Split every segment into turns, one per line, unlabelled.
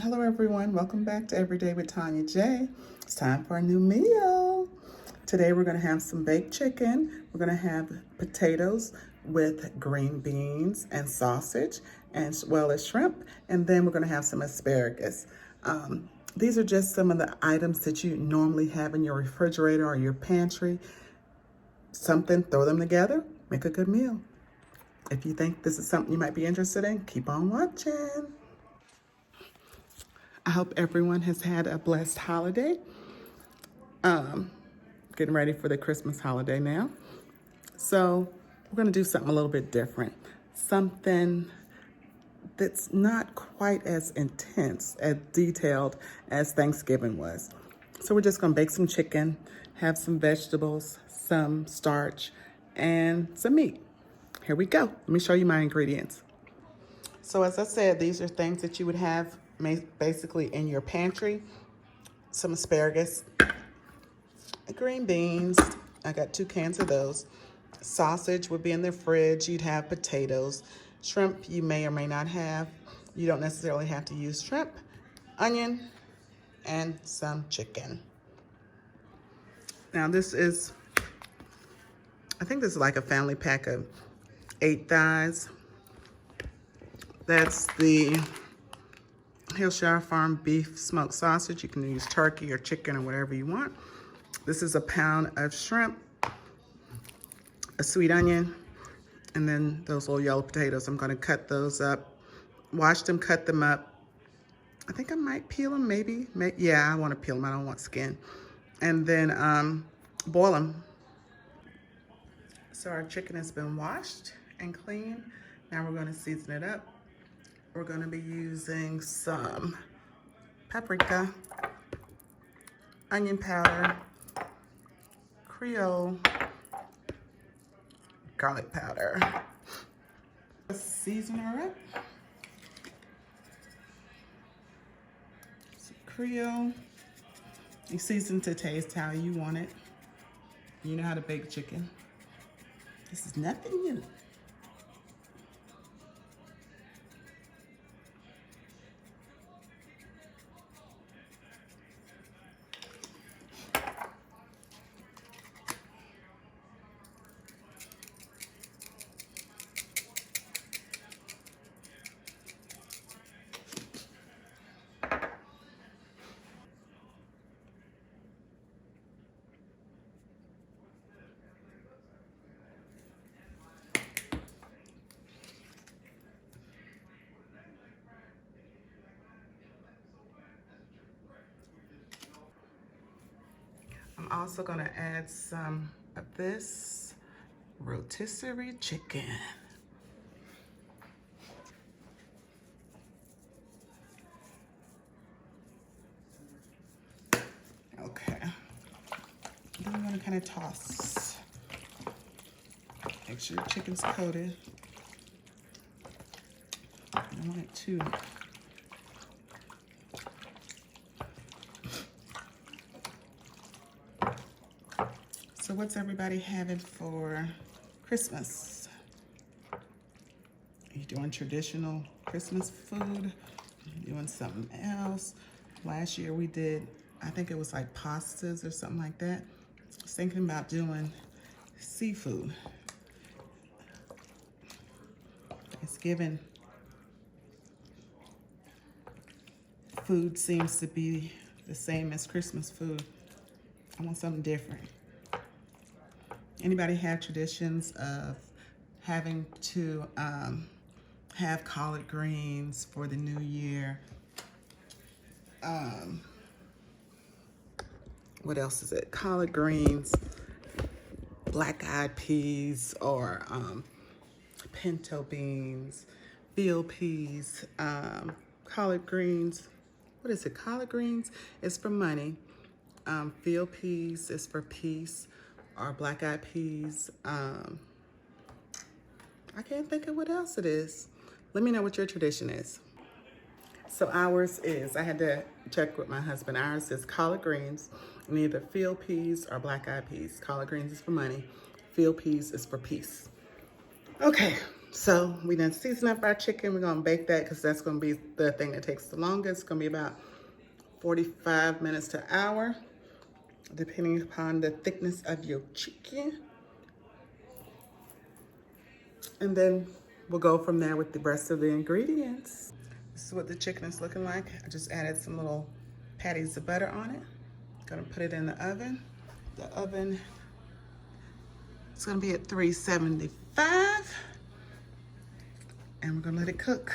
Hello everyone, welcome back to Everyday with Tanya J. It's time for a new meal. Today we're going to have some baked chicken. We're going to have potatoes with green beans and sausage, as well as shrimp. And then we're going to have some asparagus. These are just some of the items that you normally have in your refrigerator or your pantry. Something, throw them together, make a good meal. If you think this is something you might be interested in, keep on watching. I hope everyone has had a blessed holiday. Getting ready for the Christmas holiday now. So we're gonna do something a little bit different. Something that's not quite as intense, as detailed as Thanksgiving was. So we're just gonna bake some chicken, have some vegetables, some starch, and some meat. Here we go. Let me show you my ingredients. So as I said, these are things that you would have basically in your pantry. Some asparagus, green beans. I got 2 cans of those. Sausage would be in the fridge. You'd have potatoes. Shrimp you may or may not have. You don't necessarily have to use shrimp. Onion and some chicken. Now this is, I think this is like a family pack of 8 thighs. That's the Hillshire Farm beef smoked sausage. You can use turkey or chicken or whatever you want. This is a pound of shrimp, a sweet onion, and then those little yellow potatoes. I'm gonna cut those up, wash them, cut them up. I think I might peel them, maybe. Yeah, I wanna peel them, I don't want skin. And then boil them. So our chicken has been washed and cleaned. Now we're gonna season it up. We're gonna be using some paprika, onion powder, Creole, garlic powder. Let's season her up. Some Creole. You season to taste how you want it. You know how to bake chicken. This is nothing new. I'm also gonna add some of this rotisserie chicken. Okay, then I'm gonna kind of toss. Make sure your chicken's coated. I don't want it too. So what's everybody having for Christmas? Are you doing traditional Christmas food? Are you doing something else? Last year we did, I think it was like pastas or something like that. I was thinking about doing seafood. Thanksgiving food seems to be the same as Christmas food. I want something different. Anybody have traditions of having to have collard greens for the new year? What else is it? Collard greens, black-eyed peas, or pinto beans, field peas, collard greens. What is it? Collard greens is for money. Field peas is for peace. Or black-eyed peas. I can't think of what else it is. Let me know what your tradition is. So ours is, I had to check with my husband, ours is collard greens, and either field peas or black-eyed peas. Collard greens is for money, field peas is for peace. Okay, So we done season up our chicken. We're gonna bake that because that's gonna be the thing that takes the longest. It's gonna be about 45 minutes to an hour, depending upon the thickness of your chicken. And then we'll go from there with the rest of the ingredients. This is what the chicken is looking like. I just added some little patties of butter on it. Gonna put it in the oven. The oven is gonna be at 375. And we're gonna let it cook.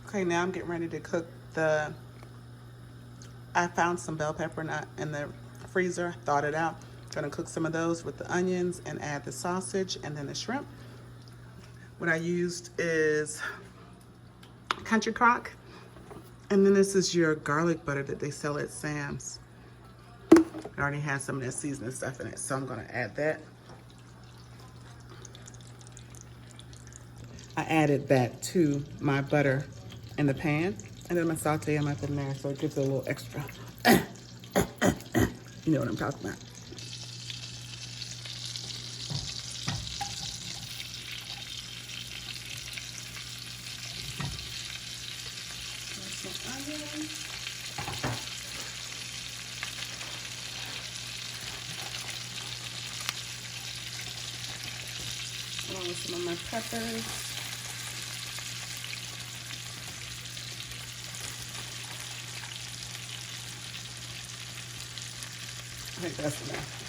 Okay, now I'm getting ready to cook I found some bell pepper in the freezer, thawed it out. Gonna cook some of those with the onions and add the sausage and then the shrimp. What I used is country crock. And then this is your garlic butter that they sell at Sam's. It already has some of that seasoning stuff in it, so I'm gonna add that. I added that to my butter in the pan, and then I'm gonna saute them up in there so it gives it a little extra. You know what I'm talking about. Some onions. Along with some of my peppers. I think that's enough.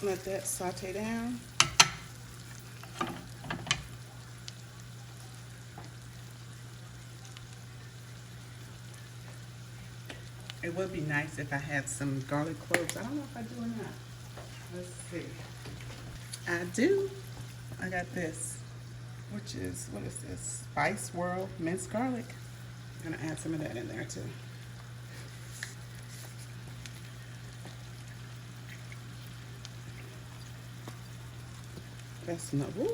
Let that saute down. It would be nice if I had some garlic cloves. I don't know if I do or not. Let's see. I do. I got this, which is, what is this? Spice World minced garlic. I'm gonna add some of that in there too. That's enough. Woo.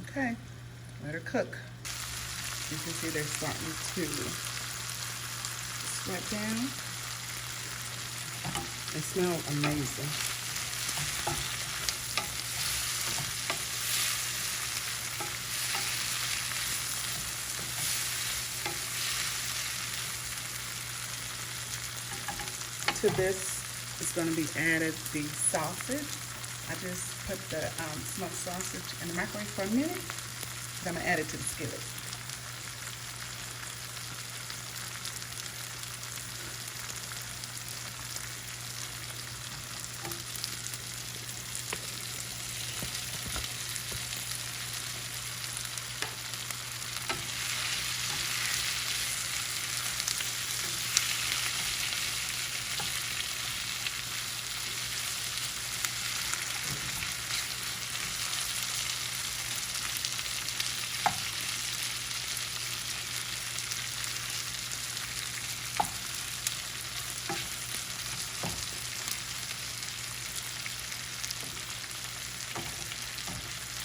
Okay, let her cook. You can see they're starting to sweat down. They smell amazing. To this is going to be added the sausage. I just put the smoked sausage in the microwave for a minute. Then I'm going to add it to the skillet.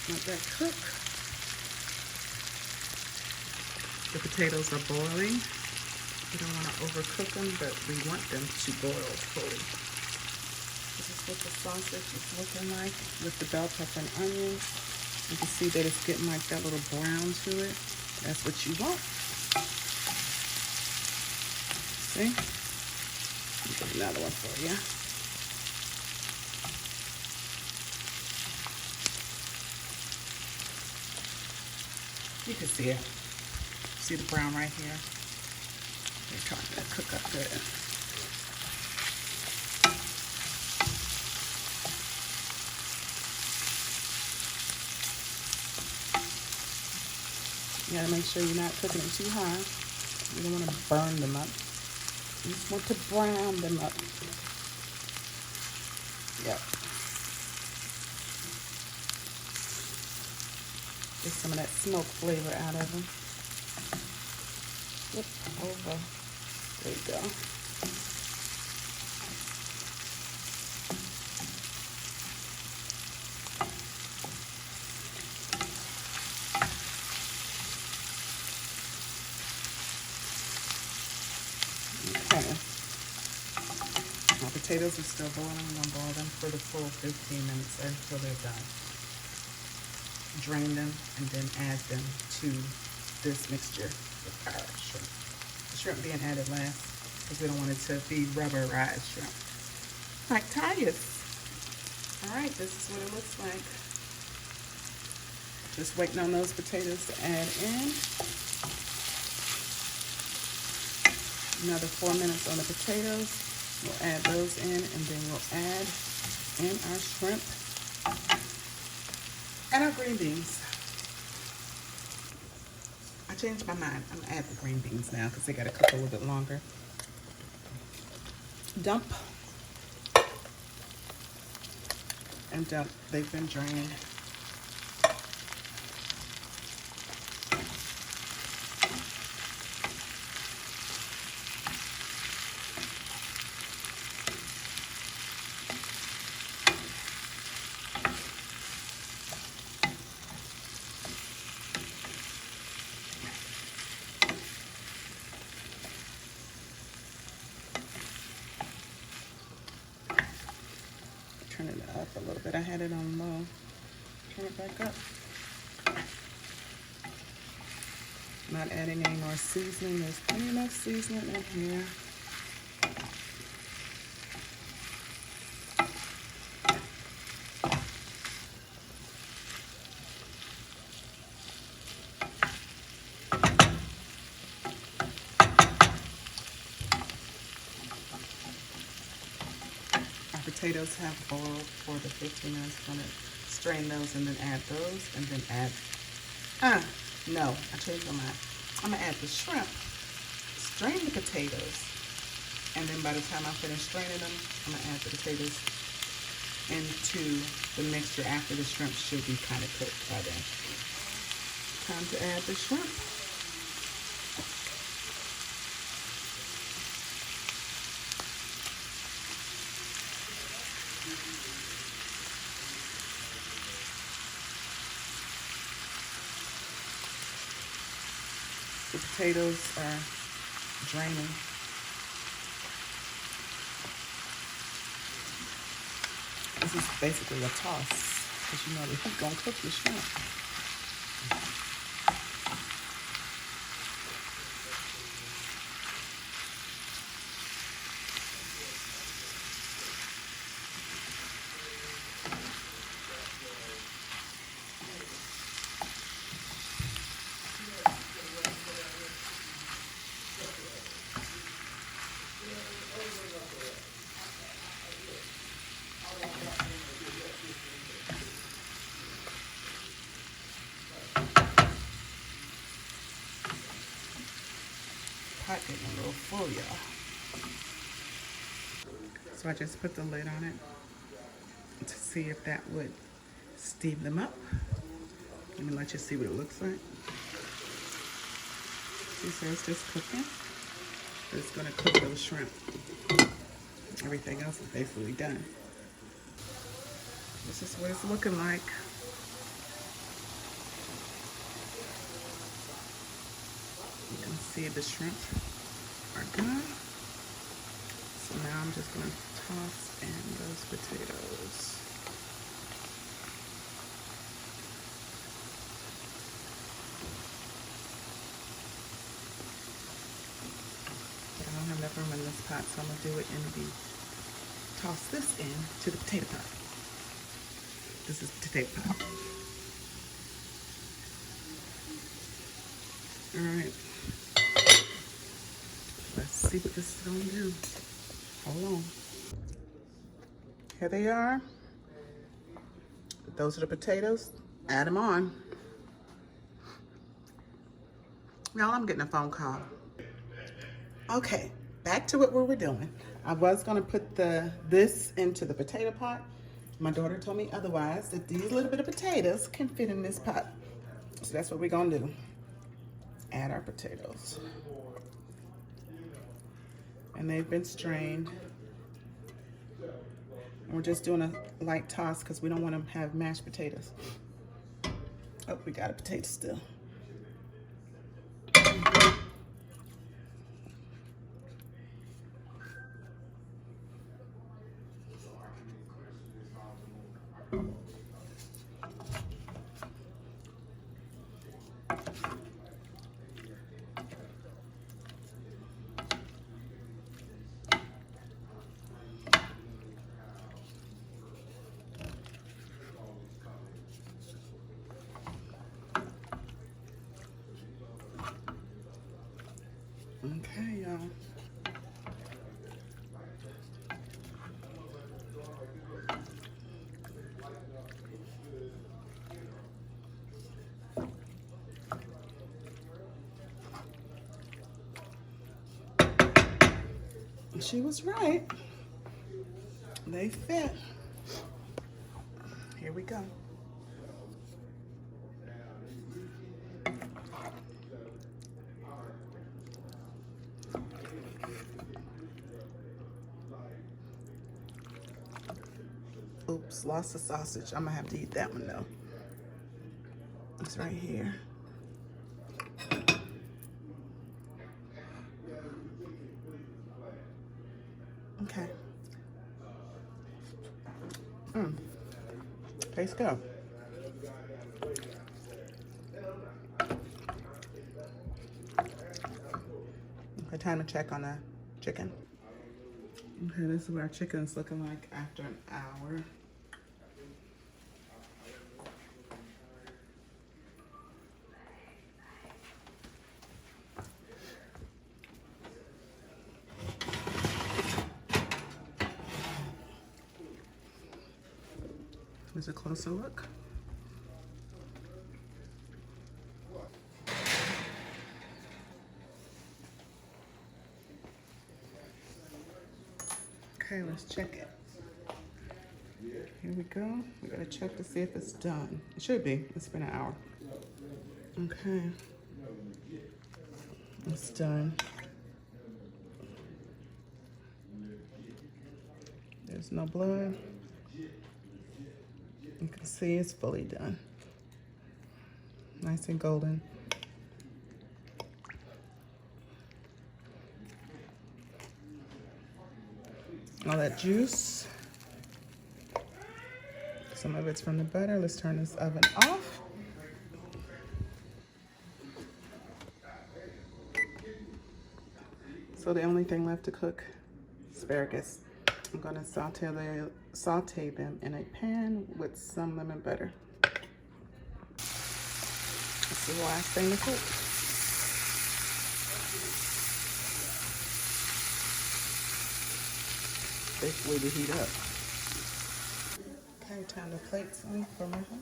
Let that cook. The potatoes are boiling. We don't want to overcook them, but we want them to boil fully. This is what the sausage is looking like with the bell pepper and onions. You can see that it's getting like that little brown to it. That's what you want. See? Let me get another one for you. You can see it. See the brown right here? They're trying to cook up good. You gotta make sure you're not cooking it too high. You don't want to burn them up. You just want to brown them up. Yep. Get some of that smoke flavor out of them. Flip over. There you go. pan. My potatoes are still boiling. I'm gonna boil them for the full 15 minutes until they're done. Drain them and then add them to this mixture with our shrimp. The shrimp being added last because we don't want it to be rubberized shrimp. Like tires. All right, this is what it looks like. Just waiting on those potatoes to add in. Another 4 minutes on the potatoes. We'll add those in, and then we'll add in our shrimp and our green beans. I changed my mind. I'm gonna add the green beans now because they gotta cook a little bit longer. Dump and dump. They've been drained. Turn it up a little bit. I had it on low. Turn it back up. Not adding any more seasoning. There's plenty enough seasoning in here. Potatoes have boiled for the 15 minutes. I'm gonna strain those and then add those and then add, no, I changed my mind. I'm gonna add the shrimp, strain the potatoes, and then by the time I finish straining them, I'm gonna add the potatoes into the mixture after the shrimp should be kind of cooked by then. Time to add the shrimp. The potatoes are draining. This is basically a toss because you know that you're gonna cook the shrimp. Pot getting a little full, y'all. So I just put the lid on it to see if that would steam them up. Let me let you see what it looks like. See, so it's just cooking. It's gonna cook those shrimp. Everything else is basically done. This is what it's looking like. You can see the shrimp are done. So now I'm just gonna toss in those potatoes. But I don't have enough room in this pot, so I'm gonna do it in the, toss this in to the potato pot. This is the potato pot. All right. Let's see what this is gonna do. Hold on. Here they are. Those are the potatoes. Add them on. Y'all, I'm getting a phone call. Okay, back to what we were doing. I was gonna put this into the potato pot. My daughter told me otherwise, that these little bit of potatoes can fit in this pot. So that's what we're gonna do. Add our potatoes. And they've been strained. And we're just doing a light toss because we don't want to have mashed potatoes. Oh, we got a potato still. Okay, y'all. She was right. They fit. Here we go. Oops, lost the sausage. I'm gonna have to eat that one though. It's right here. Okay. Tastes good. Okay, time to check on the chicken. Okay, this is what our chicken is looking like after an hour. Here's a closer look. Okay, let's check it. Here we go. We're gonna check to see if it's done. It should be. It's been an hour. Okay. It's done. There's no blood. You can see it's fully done. Nice and golden. All that juice. Some of it's from the butter. Let's turn this oven off. So the only thing left to cook, asparagus. I'm gonna saute them in a pan with some lemon butter. This is the last thing to cook. Basically to heat up. Okay, time to plate some for my husband.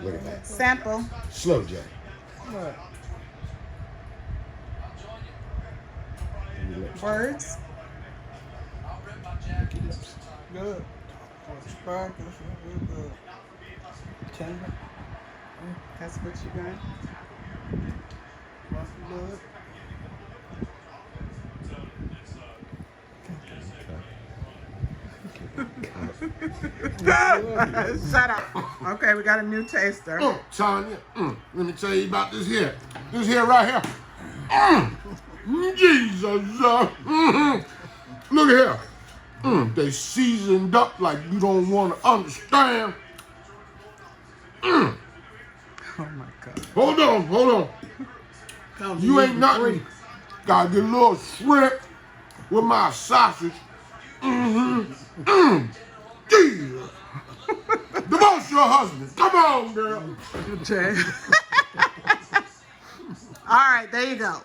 Look at that.
Sample.
Slow J.
What?
Lips.
Words.
Good. Asparagus, real good. Tender.
That's what you got.
Mustard good.
Shut up. Okay, we got a new taster.
Tanya, let me tell you about this here. This here right here. Jesus. Look at here. They seasoned up like you don't want to understand.
Oh my God.
Hold on. You ain't nothing. Gotta get a little shrimp with my sausage. Jesus. Divorce your husband. Come on, girl.
Okay. All right, there you go.